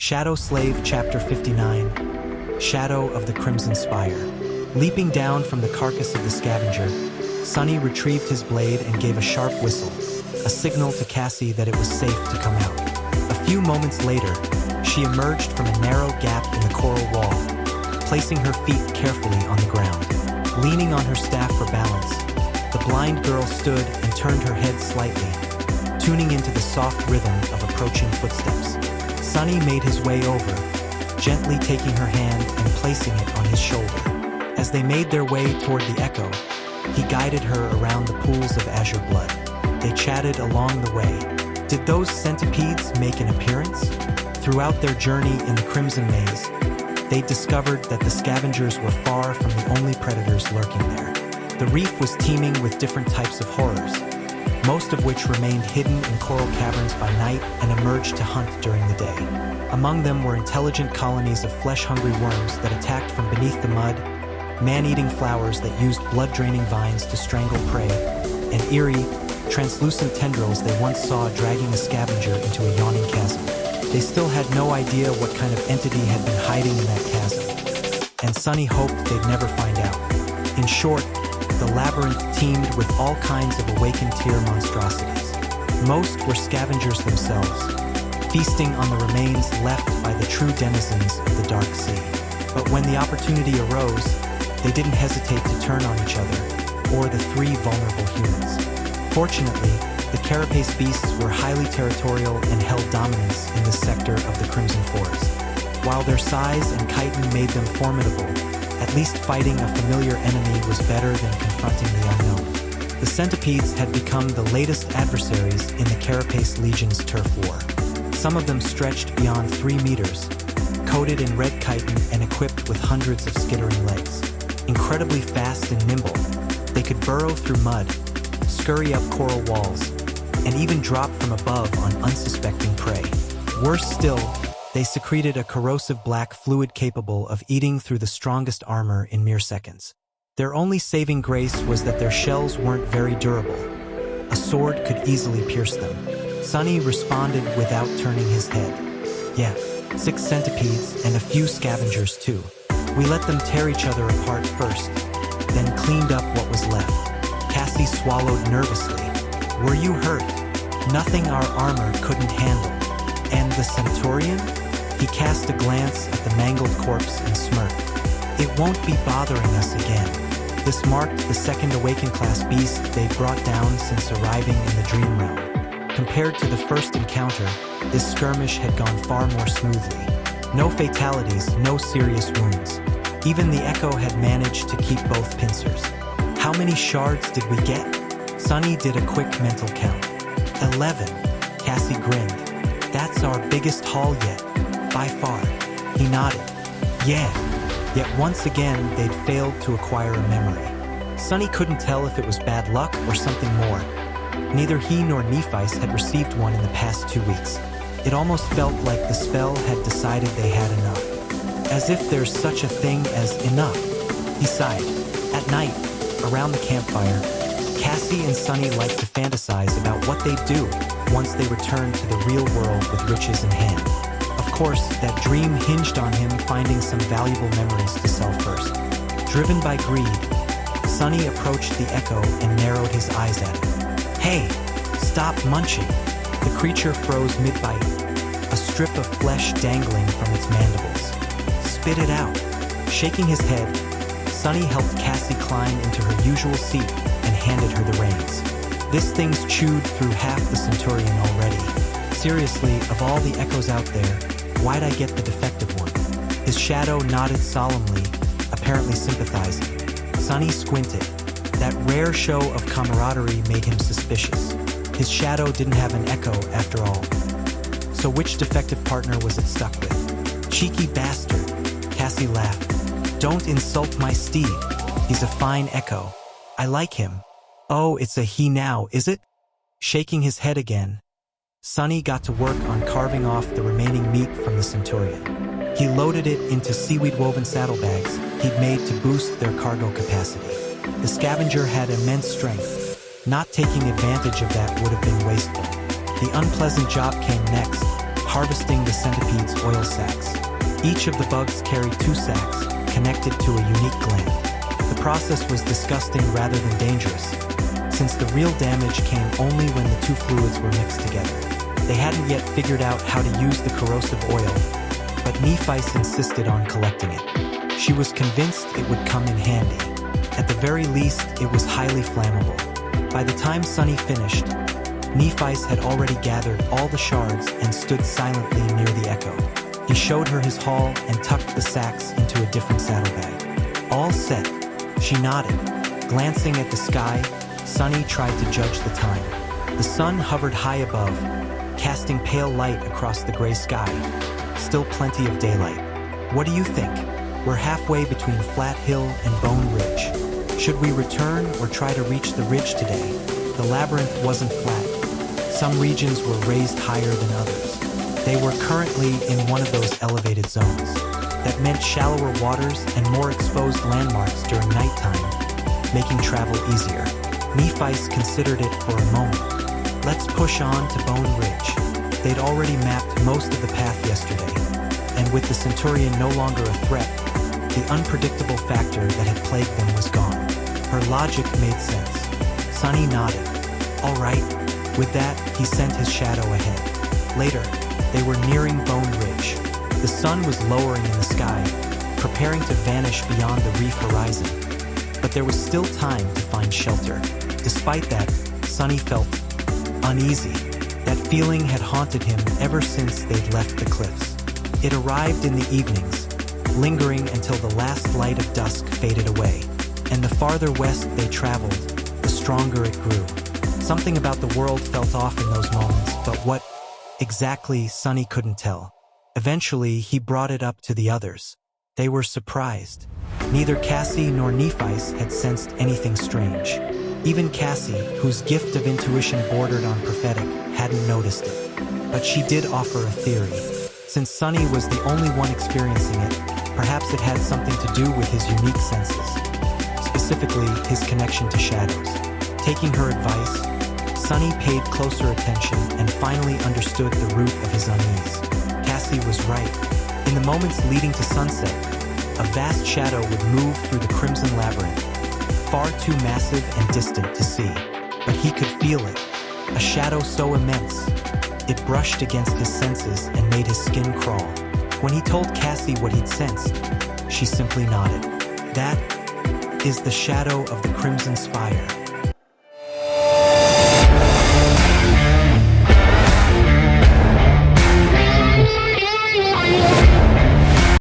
Shadow Slave Chapter 59, Shadow of the Crimson Spire. Leaping down from the carcass of the scavenger, Sunny retrieved his blade and gave a sharp whistle, a signal to Cassie that it was safe to come out. A few moments later, she emerged from a narrow gap in the coral wall, placing her feet carefully on the ground. Leaning on her staff for balance, the blind girl stood and turned her head slightly, tuning into the soft rhythm of approaching footsteps. Sunny made his way over, gently taking her hand and placing it on his shoulder. As they made their way toward the echo, he guided her around the pools of azure blood. They chatted along the way. Did those centipedes make an appearance? Throughout their journey in the Crimson Maze, they discovered that the scavengers were far from the only predators lurking there. The reef was teeming with different types of horrors, most of which remained hidden in coral caverns by night and emerged to hunt during the day. Among them were intelligent colonies of flesh-hungry worms that attacked from beneath the mud, man-eating flowers that used blood-draining vines to strangle prey, and eerie, translucent tendrils they once saw dragging a scavenger into a yawning chasm. They still had no idea what kind of entity had been hiding in that chasm, and Sunny hoped they'd never find out. In short, the labyrinth teemed with all kinds of awakened tier monstrosities. Most were scavengers themselves, feasting on the remains left by the true denizens of the dark sea. But when the opportunity arose, they didn't hesitate to turn on each other, or the three vulnerable humans. Fortunately, the carapace beasts were highly territorial and held dominance in this sector of the Crimson Forest. While their size and chitin made them formidable, at least fighting a familiar enemy was better than confronting the unknown. The centipedes had become the latest adversaries in the Carapace Legion's turf war. Some of them stretched beyond 3 meters, coated in red chitin and equipped with hundreds of skittering legs. Incredibly fast and nimble, they could burrow through mud, scurry up coral walls, and even drop from above on unsuspecting prey. Worse still, they secreted a corrosive black fluid capable of eating through the strongest armor in mere seconds. Their only saving grace was that their shells weren't very durable. A sword could easily pierce them. Sunny responded without turning his head. Yeah, 6 centipedes and a few scavengers too. We let them tear each other apart first, then cleaned up what was left. Cassie swallowed nervously. Were you hurt? Nothing our armor couldn't handle. And the Centaurian? He cast a glance at the mangled corpse and smirked. It won't be bothering us again. This marked the second Awakened-class beast they brought down since arriving in the Dream Realm. Compared to the first encounter, this skirmish had gone far more smoothly. No fatalities, no serious wounds. Even the Echo had managed to keep both pincers. How many shards did we get? Sunny did a quick mental count. 11. Cassie grinned. That's our biggest haul yet. By far. He nodded. Yeah. Yet once again, they'd failed to acquire a memory. Sunny couldn't tell if it was bad luck or something more. Neither he nor Nephice had received one in the past 2 weeks. It almost felt like the spell had decided they had enough. As if there's such a thing as enough. He sighed. At night, around the campfire, Cassie and Sunny liked to fantasize about what they'd do once they returned to the real world with riches in hand. Of course, that dream hinged on him finding some valuable memories to sell first. Driven by greed, Sunny approached the Echo and narrowed his eyes at it. Hey, stop munching. The creature froze mid-bite, a strip of flesh dangling from its mandibles. Spit it out. Shaking his head, Sunny helped Cassie climb into her usual seat and handed her the reins. This thing's chewed through half the Centaurian already. Seriously, of all the Echoes out there, why'd I get the defective one? His shadow nodded solemnly, apparently sympathizing. Sunny squinted. That rare show of camaraderie made him suspicious. His shadow didn't have an Echo after all. So which defective partner was it stuck with? Cheeky bastard, Cassie laughed. Don't insult my steed. He's a fine Echo. I like him. Oh, it's a he now, is it? Shaking his head again, Sunny got to work on carving off the remaining meat from the Centaurian. He loaded it into seaweed-woven saddlebags he'd made to boost their cargo capacity. The scavenger had immense strength. Not taking advantage of that would have been wasteful. The unpleasant job came next, harvesting the centipede's oil sacs. Each of the bugs carried 2 sacs, connected to a unique gland. The process was disgusting rather than dangerous, since the real damage came only when the 2 fluids were mixed together. They hadn't yet figured out how to use the corrosive oil, but Nephice insisted on collecting it. She was convinced it would come in handy. At the very least, it was highly flammable. By the time Sunny finished, Nephice had already gathered all the shards and stood silently near the echo. He showed her his haul and tucked the sacks into a different saddlebag. All set, she nodded. Glancing at the sky, Sunny tried to judge the time. The sun hovered high above, casting pale light across the gray sky. Still plenty of daylight. What do you think? We're halfway between Flat Hill and Bone Ridge. Should we return or try to reach the ridge today? The labyrinth wasn't flat. Some regions were raised higher than others. They were currently in one of those elevated zones. That meant shallower waters and more exposed landmarks during nighttime, making travel easier. Nephice considered it for a moment. Let's push on to Bone Ridge. They'd already mapped most of the path yesterday, and with the Centurion no longer a threat, the unpredictable factor that had plagued them was gone. Her logic made sense. Sunny nodded. All right. With that, he sent his shadow ahead. Later, they were nearing Bone Ridge. The sun was lowering in the sky, preparing to vanish beyond the reef horizon. But there was still time to find shelter. Despite that, Sunny felt uneasy. That feeling had haunted him ever since they'd left the cliffs. It arrived in the evenings, lingering until the last light of dusk faded away. And the farther west they traveled, the stronger it grew. Something about the world felt off in those moments, but what exactly, Sunny couldn't tell. Eventually, he brought it up to the others. They were surprised. Neither Cassie nor Nephice had sensed anything strange. Even Cassie, whose gift of intuition bordered on prophetic, hadn't noticed it. But she did offer a theory. Since Sunny was the only one experiencing it, perhaps it had something to do with his unique senses. Specifically, his connection to shadows. Taking her advice, Sunny paid closer attention and finally understood the root of his unease. Cassie was right. In the moments leading to sunset, a vast shadow would move through the Crimson Labyrinth, far too massive and distant to see. But he could feel it, a shadow so immense, it brushed against his senses and made his skin crawl. When he told Cassie what he'd sensed, she simply nodded. That is the shadow of the Crimson Spire.